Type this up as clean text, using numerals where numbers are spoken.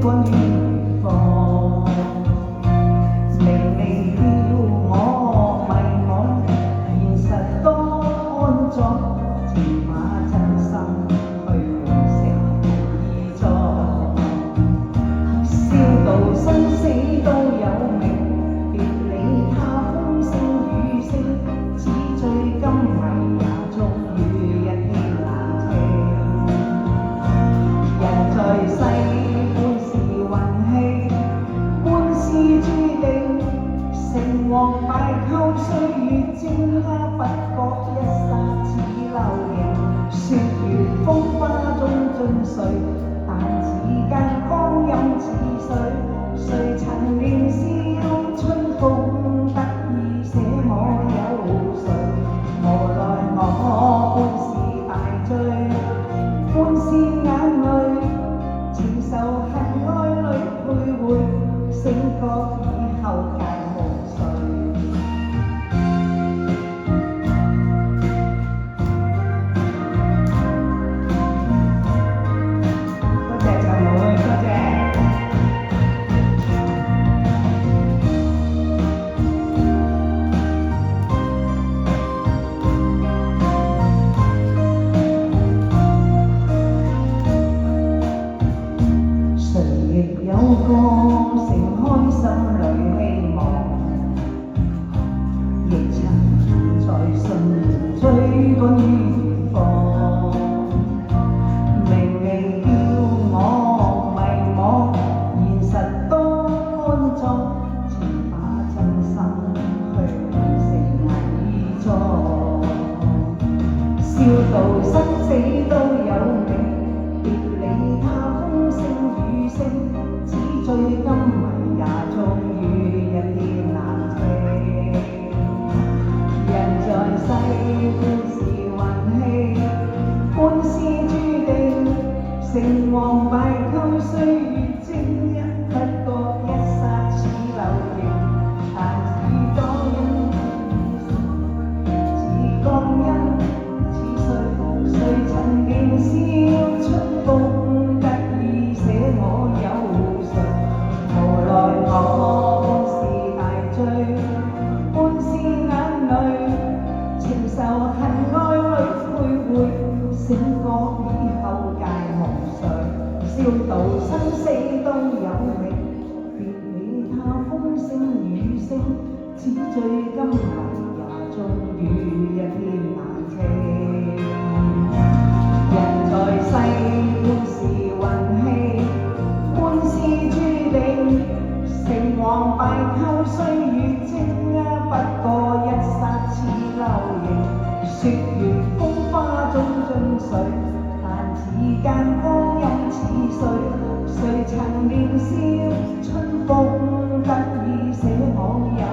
過遠方，明明叫我迷惘，現實多安坐，前馬真心去換成易作，笑到生死都有命，別理他風聲雨聲，只醉今迷也終於一天難清。人在世半是運氣，半是注定，成王敗寇歲月精刻，不覺一剎似流螢。雪月風花中盡碎，但似間光陰似水。誰曾年少春風得意寫我有誰？無奈我半是大醉，半是眼淚，情仇恨愛裏徘徊，醒覺以後皆無誰。多謝陳妹，多謝。亦有個盛開心裏希望，亦曾在信念追趕遠方。明明叫我迷惘，現實多安坐，前把真心去換成偽裝。笑到生死都有命，別理他風聲雨聲，只醉今迷也終於一天難清。人在世半是運氣，半是注定，成王敗寇歲月精一，不覺一剎似流螢。但似光陰似光陰似水，誰曾年少春風得意寫我有誰？無奈我半是大醉，半是眼淚，情仇恨愛裏徘徊，醒覺以後皆無誰。笑到生死都有命，別理他風聲雨聲，只醉今迷也終於一天難清。人在世半是運氣，半是注定，成王敗寇歲月精不過一剎似流螢。雪月風花中盡碎，但似間光陰似水。誰曾年少春風得意寫我有